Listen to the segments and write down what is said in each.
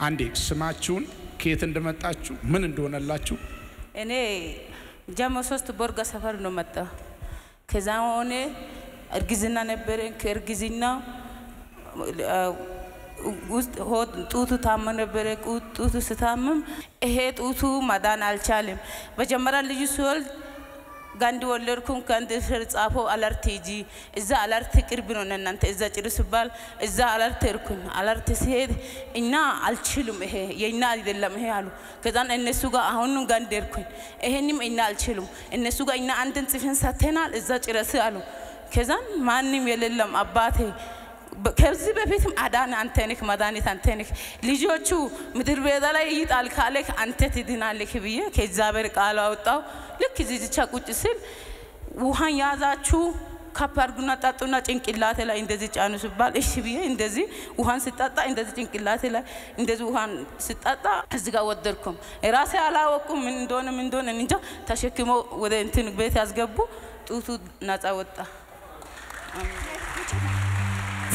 አንዴ ስማችሁን ከየት እንደመጣችሁ ምን እንደሆነላችሁ እኔ ጀሞ 3 ቦርጋ ሰፈር ነው መጣ ከዛው ሆነ እርግዝና ነበር ከእርግዝና ውስጥ ጡቱ ታመ ነበር ጡቱ ስታመም ይሄ ጡቱ ማዳን አልቻለም በጀመራ ልጅ ሲወልድ ጋንዲ ወለድኩም ካንተ ጻፎ አለርት ጂ እዛ አለርት ቅርብ ነው እናንተ እዛ ጭርስባል እዛ አለርት እርኩኝ አለርት ሲሄድ እና አልችልም ይሄ የኛ አይደለም ይሄ አሉ ከዛን እነሱ ጋር አሁን ጋንዲ እርኩኝ ይሄንም እና አልችልም እነሱ ጋር እና አንድን ጽፈን ሰተናል እዛ ጭረስ አሉ ከዛን ማንንም የሌለም አባቴ ከዚህ በፊትም አዳን አንተ ነህ መድኃኒት አንተ ነህ ልጆቹ ምድር ቤዛ ላይ ይጣል ካለህ አንተ ትድናለህ ብዬ ከእግዚአብሔር ቃል አወጣው ልክ እዚህቻ ቁጭ ሲል ውሃን ያዛችሁ ካፓርጉና ጣጡና ጭንቅላቴ ላይ እንደዚህ ጫኑ ሲባል እሺ ብዬ እንደዚህ ውሃን ስጣጣ እንደዚህ ጭንቅላቴ ላይ እንደዚህ ውሃን ስጣጣ እዚህ ጋር ወደርኩም ራሴ አላወቅኩም ምን እንደሆነ እንጃ ተሸክሞ ወደ እንትን ቤት ያስገቡ ጡቱ ነፃ ወጣ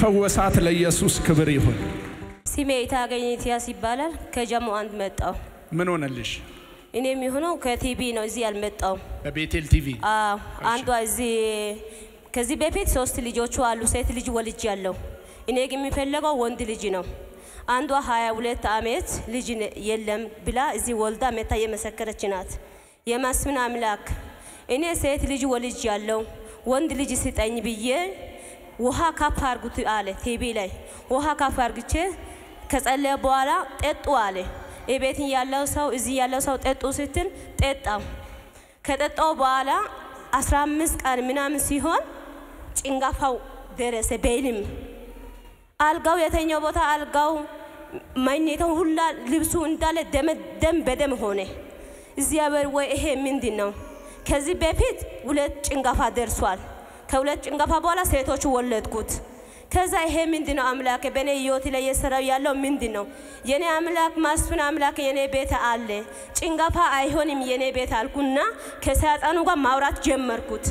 ፈወሳት ለኢየሱስ ክብር ይሁን ሲሜ ታገኝቲያስ ይባላል ከጀሞ አንድ መጣው ምን ሆነልሽ እኔም ይሁነው ከቲቪ ነው እዚህ ያልመጣው በቤቴል ቲቪ አንዷ እዚህ ከዚህ በፊት 3 ልጆች አሉ ሴት ልጅ ወልጅ ያለው እኔ ግን የሚፈልገው ወንድ ልጅ ነው አንዷ 22 አመት ልጅ የለም ብላ እዚህ ወልዳ መታ የመሰከረች ናት የማስምን አምላክ እኔ ሴት ልጅ ወልጅ ያለው ወንድ ልጅ ስጠኝ ብዬ ውሃ ካፋርጉት አለ ቲቪ ላይ ውሃ ካፋርግቼ ከጸለየ በኋላ ጠጡ አለ እቤት ያለው ሰው እዚህ ያለው ሰው ጠጡ ስትል ጠጣው ከጠጣው በኋላ 15 ቀን ምናምን ሲሆን ጭንጋፋው ደረሰ በይልም አልጋው የተኛው ቦታ አልጋው ማይኔተው ሁላ ልብሱ እንዳለ ደም በደም ሆነ እዚህ ያበር ወይ ይሄ ምንድነው ከዚህ በፊት 2 ጭንጋፋ ደርሷል ከሁለት ጭንጋፋ በኋላ ሴቶች ወለድኩት ከዛ ይሄ ምንድነው አምላክ በኔ ህይወት ላይ የሰራው ያለው ምንድነው የኔ አምላክ ማስፍን አምላክ የኔ ቤት አለ ጭንጋፋ አይሆንም የኔ ቤት አልኩና ከሰይጣኑ ጋር ማውራት ጀመርኩት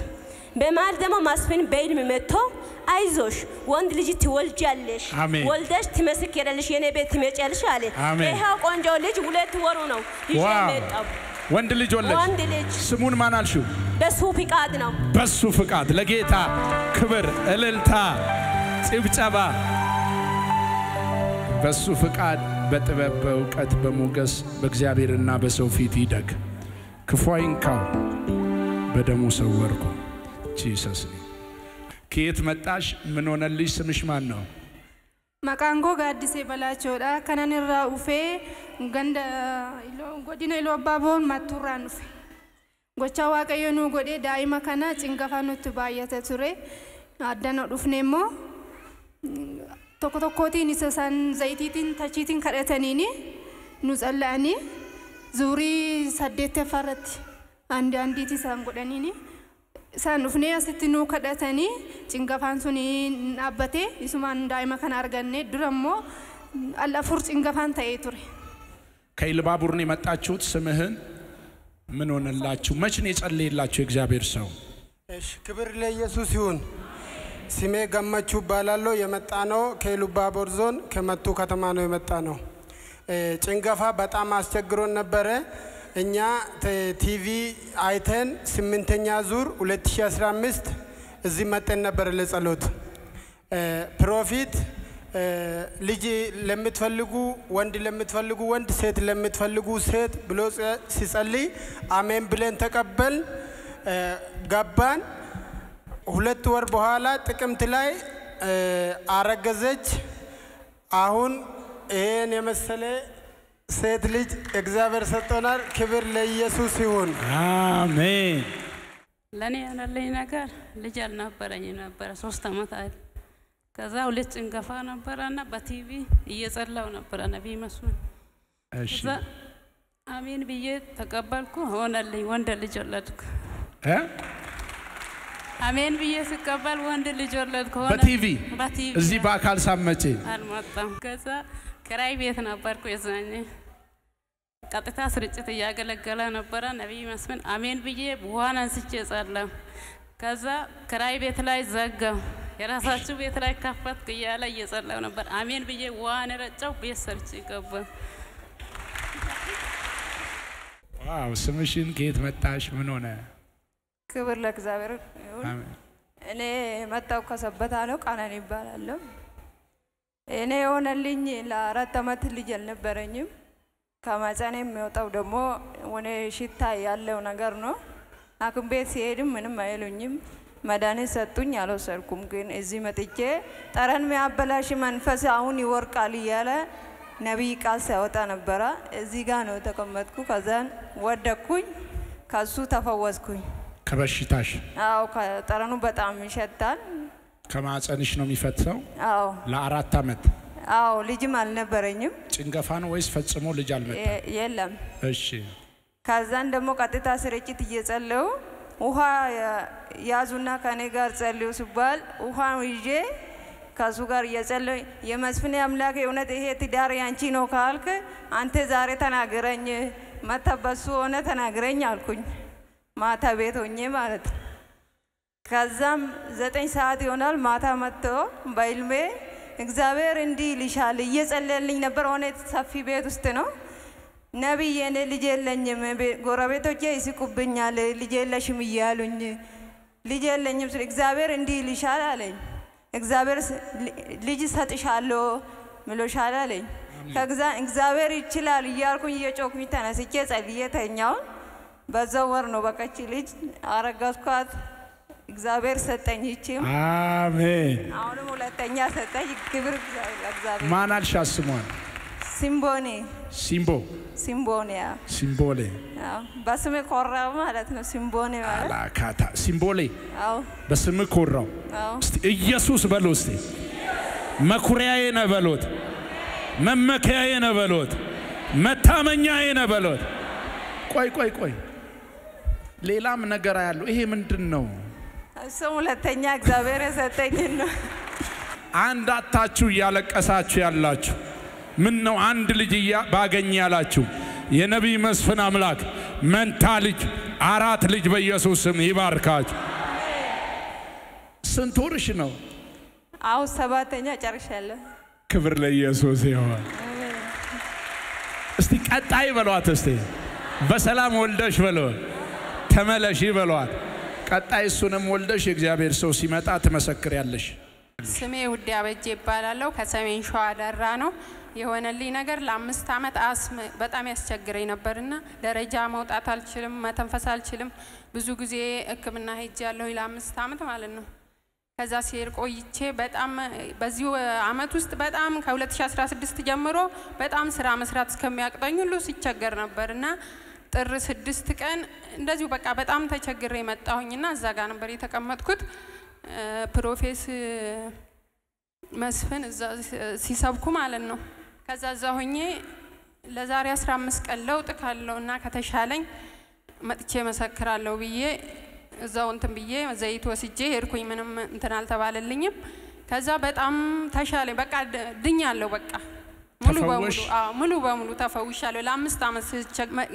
በማል ደግሞ ማስፍን በይልም መጥቶ አይዞሽ ወንድ ልጅ ትወልጃለሽ ወልደሽ ትመስክሪያለሽ የኔ ቤት ትመጪያለሽ አለ ይሄው ቆንጆ ልጅ 2 ወሩ ነው ይመጣው ወንድ ልጅ ወለሽ ስሙን ማን አልሽው በሱ ፍቃድ ነው በሱ ፍቃድ ለጌታ ክብር እልልታ ጭብጨባ በሱ ፍቃድ በጥበብ በእውቀት በሞገስ በእግዚአብሔርና በሰው ፊት ይደግ ክፉ አይንካው በደሙ ሰወርኩ ጂሰስ ከየት መጣሽ ምን ሆነልሽ ስምሽ ማን ነው Maqaangoo gaaddisee balaachoodha kanan irraa ufee ganda godina Iluu Abbaaboon matturraan dhufe gocha waaqayyo nu godhee daa'ima kana cingafa nutti baay'ate ture addana dhufne immoo tokko tokkootiin isa san zayitiitiin tachiitiin kadhataniini nu calla'anii zuurii 8 farratti andiiti isaan godhaniini san ufne asitti nu kadhatani cingafaan suni abbate isumaan daa'ima kana arganne durammo alla fur cingafaan ta'ee ture ከኢሉባቡር ነው የመጣችሁት ስምህን ምን ሆነላችሁ መች ነው የጸለየላችሁ እግዚአብሔር ሰው እሺ ክብር ለኢየሱስ ይሁን ስሜ ገመቹ ባላለው የመጣ ነው ከኢሉባቡር ዞን ከመቱ ከተማ ነው የመጣ ነው ጭንጋፋ በጣም አስቸግሮን ነበር እኛ ቲቪ አይተን 8ኛ ዙር 2015 እዚህ መጥተን ነበር ለጸሎት ፕሮፊት ልጅ ለምትፈልጉ ወንድ ሴት ለምትፈልጉ ሴት ብሎ ሲጸልይ አሜን ብለን ተቀበል ገባን 2 ወር በኋላ ጥቅምት ላይ አረገዘች አሁን ይሄን የመሰለ ሴት ልጅ እግዚአብሔር ሰጥቶናል ክብር ለኢየሱስ ይሁን አሜን ለኔ ያለኝ ነገር ልጅ አልነበረኝ ነበር 3 አመት አይደል ከዛ 2 ጭንጋፋ ነበርና በቲቪ እየጸላው ነበር ነብይ መስሎኝ እሺ አሜን ብዬ ተቀበልኩ ሆነልኝ ወንድ ልጅ ወለድኩ አሜን ብዬ ስቀበል ወንድ ልጅ ወለድኩ ሆነ በቲቪ እዚህ በአካል ሳመጪ አልመጣም ከዛ ከራይ ቤት ነበርኩ የዛኔ ቀጥታ ስርጭት ያገለገለ ነበር ነብይ መስፍን አሜን ብዬ በኋላ አንስቼ ጸለይኩ ከዛ ከራይ ቤት ላይ ዘጋው የራሳችሁ ቤት ላይ ከፈትኩ እያለ እየጸለዩ ነበር። አሜን ብዬ ዋን ረጨው ቤት ሰርቼ ገባ። ዋው ስምሽን ከየት መጣሽ? ምን ሆነ? ክብር ለእግዚአብሔር ይሁን። አሜን። እኔ መጣው ከሰበታ ነው። ቃናን ይባላል። እኔ የሆነልኝ ለ4 ዓመት ልጅ አልነበረኝም። ከማህፀኔ የሚወጣው ደግሞ ወኔ ሽታ ያለው ነገር ነው። ሐኪም ቤት ሲሄድም ምንም አይሉኝም። መድኃኒት ሰጡኝ፣ አልወሰድኩም። ግን እዚህ መጥቼ ጠረን የሚያበላሽ መንፈስ አሁን ይወርቃል እያለ ነቢይ ቃል ሲያወጣ ነበረ። እዚህ ጋር ነው ተቀመጥኩ። ከዛን ወደኩኝ፣ ከሱ ተፈወስኩኝ። ከበሽታሽ? አዎ ጠረኑ በጣም ይሸታል። ከማህፀንሽ ነው የሚፈተው? አዎ ለ4 ዓመት? አዎ ልጅም አልነበረኝም። ጭንገፋ ነው ወይስ ፈጽሞ ልጅ አልመጣም? የለም። እሺ። ከዛን ደግሞ ቀጥታ ስርጭት እየጸለዩ ውሃ ያዙና ከኔ ጋር ጸልዩ ሲባል ውሃ ይዤ ከሱ ጋር እየጸለዩ የመስፍኔ አምላክ እውነት ይሄ ትዳር ያንቺ ነው ካልክ አንተ ዛሬ ተናገረኝ፣ መተበሱ ሆነ ተናገረኝ አልኩኝ። ማታ ቤት ሆኜ ማለት ነው። ከዛም 9 ሰዓት ይሆናል ማታ መጥቶ በህልሜ እግዚአብሔር እንዲህ ይልሻል እየጸለየልኝ ነበር። ሆነ ሰፊ ቤት ውስጥ ነው። ነቢይ የኔ ልጅ የለኝም፣ ጎረቤቶቼ ይስቁብኛል፣ ልጅ የለሽም እያሉኝ ልጅ የለኝም ስለ እግዚአብሔር እንዲህ ይልሻል አለኝ። እግዚአብሔር ልጅ ሰጥሻለሁ ምሎሻል አለኝ። እግዚአብሔር ይችላል እያልኩኝ እየጮኩኝ ተነስቼ ጸልዬ ተኛውን። በዛው ወር ነው በቃች ልጅ አረጋዝኳት። እግዚአብሔር ሰጠኝ። ይቺም አሜን። አሁንም ሁለተኛ ሰጠኝ። ክብር ለእግዚአብሔር። ማን አልሻት ስሟን? ሲምቦኒ። ሲምቦ? ሲምቦኒያ። ሲምቦሌ? አዎ በስሜ ኮራው ማለት ነው። ሲምቦኒ ማለት አላካታ ሲምቦሌ። አዎ በስም ኮራው። አዎ እስቲ ኢየሱስ በሉ እስቲ። መኩሪያዬ ነው በሉት፣ መመኪያዬ ነው በሉት፣ መታመኛዬ ነው በሉት። ቆይ ሌላም ነገር ያለው ይሄ ምንድነው? እሱ ሁለተኛ እግዚአብሔር የሰጠኝ ነው። አንድ አታችሁ ያለቀሳችሁ ያላችሁ ምን ነው አንድ ልጅ ባገኝ ያላችሁ የነቢይ መስፍን አምላክ መንታ ልጅ 4 ልጅ በኢየሱስ ስም ይባርካችሁ። ስንት ወርሽ ነው? አው 7ኛ ጨርሻለሁ። ክብር ለኢየሱስ ይሁን። እስቲ ቀጣይ በሏት እስቲ በሰላም ወልደሽ በሏት፣ ተመለሺ በሏት። ቀጣይ እሱንም ወልደሽ እግዚአብሔር ሰው ሲመጣ ትመሰክሪያለሽ። ስሜ ውዴ አበጄ ይባላለሁ። ከሰሜን ሸዋ ደራ ነው። የሆነልኝ ነገር ለ5 ዓመት አስም በጣም ያስቸግረኝ ነበርና ደረጃ መውጣት አልችልም፣ መተንፈስ አልችልም። ብዙ ጊዜ ሕክምና ሄጃለሁ ለ5 ዓመት ማለት ነው። ከዛ ሲሄድ ቆይቼ በጣም በዚህ ዓመት ውስጥ በጣም ከ2016 ጀምሮ በጣም ስራ መስራት እስከሚያቅተኝ ሁሉ ሲቸገር ነበርና ጥር 6 ቀን እንደዚሁ በቃ በጣም ተቸግሬ መጣሁኝና እዛ ጋር ነበር የተቀመጥኩት። ፕሮፌስ መስፍን እዛ ሲሰብኩ ማለት ነው። ከዛ እዛ ሆኜ ለዛሬ 15 ቀን ለውጥ ካለውና ከተሻለኝ መጥቼ መሰክራለሁ ብዬ እዛው እንትን ብዬ ዘይት ወስጄ ሄድኩኝ። ምንም እንትን አልተባለልኝም። ከዛ በጣም ተሻለኝ። በቃ ድኛለሁ። በቃ ሙሉ በሙሉ ተፈውሻለሁ። ለ5 ዓመት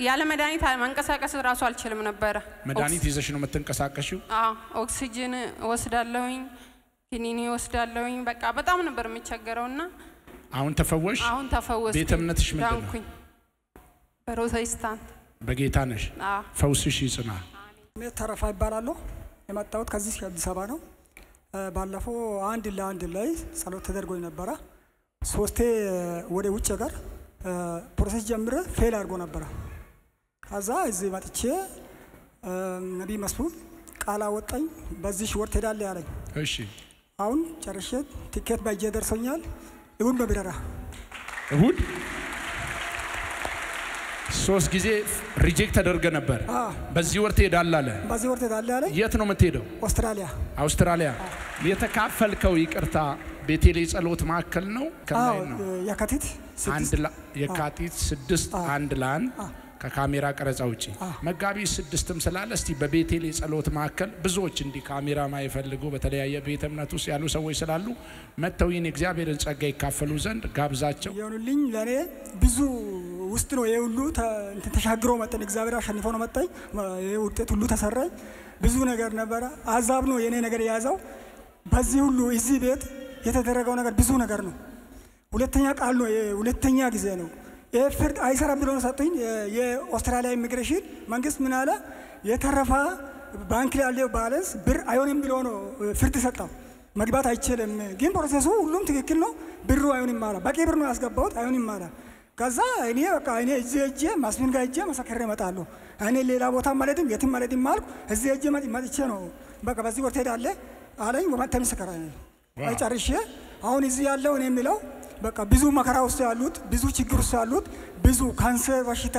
ያለ መድኃኒት መንቀሳቀስ ራሱ አልችልም ነበር። መድኃኒት ይዘሽ ነው የምትንቀሳቀሽው? ኦክሲጅን ወስዳለሁኝ፣ ኪኒኒ ወስዳለሁኝ። በቃ በጣም ነበር የምቸገረውና አሁን ተፈወሽ? አሁን ተፈወስኩ። ቤተ እምነትሽ ምንድን ነው? ፕሮቴስታንት። በጌታ ነሽ? ፈውስሽ ይጽና። እኔ ተረፋ ይባላለሁ። የመጣሁት ከዚህ ከአዲስ አበባ ነው። ባለፈው አንድ ለአንድ ላይ ጸሎት ተደርጎኝ ነበረ። 3 ወደ ውጭ ሀገር ፕሮሰስ ጀምረ ፌል አድርጎ ነበረ። ከዛ እዚህ መጥቼ ነቢይ መስፍን ቃል አወጣኝ። በዚህ ወር ትሄዳለህ ያለኝ። እሺ አሁን ጨርሼ ቲኬት በእጄ ደርሶኛል። እሁድ ነው ቢረራ። እሁድ 3 ጊዜ ሪጀክት ተደርገ ነበር። በዚህ ወር ትሄዳለህ አለ። በዚህ ወር ትሄዳለህ አለ። የት ነው የምትሄደው? አውስትራሊያ። የተካፈልከው ይቅርታ ቤቴሌ ጸሎት ማዕከል ነው? ከላይ ነው? የካቲት 6 1 ለ1 ከካሜራ ቀረጻ ውጪ መጋቢት 6ም ስላለ እስቲ በቤቴሌ ጸሎት ማዕከል ብዙዎች እንዲህ ካሜራ ማይፈልጉ በተለያየ ቤተ እምነት ውስጥ ያሉ ሰዎች ስላሉ መተው ይህን እግዚአብሔርን ጸጋ ይካፈሉ ዘንድ ጋብዛቸው። የሆኑልኝ ለኔ ብዙ ውስጥ ነው የሁሉ ተሻግሮ መጠን እግዚአብሔር አሸንፎ ነው መጣኝ። የውጤት ሁሉ ተሰራኝ። ብዙ ነገር ነበረ። አዛብ ነው የኔ ነገር የያዘው። በዚህ ሁሉ እዚህ ቤት የተደረገው ነገር ብዙ ነገር ነው። ሁለተኛ ቃል ነው፣ ሁለተኛ ጊዜ ነው። ፍርድ አይሰራም ብሎ ነው ሰጡኝ። የኦስትራሊያ ኢሚግሬሽን መንግስት ምን አለ? የተረፈ ባንክ ላይ ያለው ባላንስ ብር አይሆንም ብሎ ነው ፍርድ ሰጣው። መግባት አይችልም፣ ግን ፕሮሰሱ ሁሉም ትክክል ነው። ብሩ አይሆንም ማለት በቂ ብር ነው ያስገባሁት፣ አይሆንም ማለት ከዛ እኔ በቃ እኔ እዚህ እጄ ማስሚን ጋር እጄ መሰከረ እመጣለሁ። እኔ ሌላ ቦታ ማለትም የትም ማለትም አልኩ። እዚህ እጄ መጥቼ ነው በቃ በዚህ ወር ትሄዳለህ አለኝ። ወማተም ሰከራኝ አይጨርሼ አሁን እዚህ ያለው እኔ የሚለው በቃ ብዙ መከራ ውስጥ ያሉት፣ ብዙ ችግር ውስጥ ያሉት፣ ብዙ ካንሰር በሽታ፣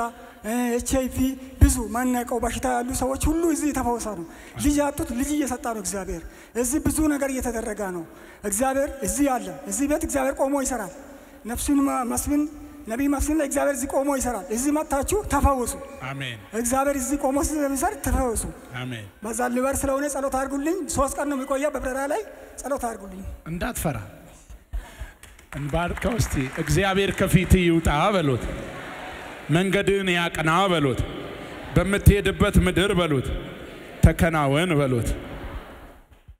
ኤችአይቪ ብዙ ማናቀው በሽታ ያሉ ሰዎች ሁሉ እዚህ ተፈውሳ ነው። ልጅ ያጡት ልጅ እየሰጣ ነው እግዚአብሔር። እዚህ ብዙ ነገር እየተደረገ ነው። እግዚአብሔር እዚህ ያለ እዚህ ቤት እግዚአብሔር ቆሞ ይሰራል። ነፍሱን መስፍን ነቢይ መስፍን ላይ እግዚአብሔር እዚህ ቆሞ ይሰራል። እዚህ መጣችሁ ተፈወሱ። አሜን። እግዚአብሔር እዚህ ቆሞ ስለሚሰራ ተፈወሱ። አሜን። በዛ ልበር ስለሆነ ጸሎት አድርጉልኝ። 3 ቀን ነው የሚቆየው በብረራ ላይ ጸሎት አድርጉልኝ። እንዳትፈራ እንባርከው እስቲ። እግዚአብሔር ከፊት ይውጣ በሉት። መንገድን ያቅና በሉት። በምትሄድበት ምድር በሉት ተከናወን በሉት።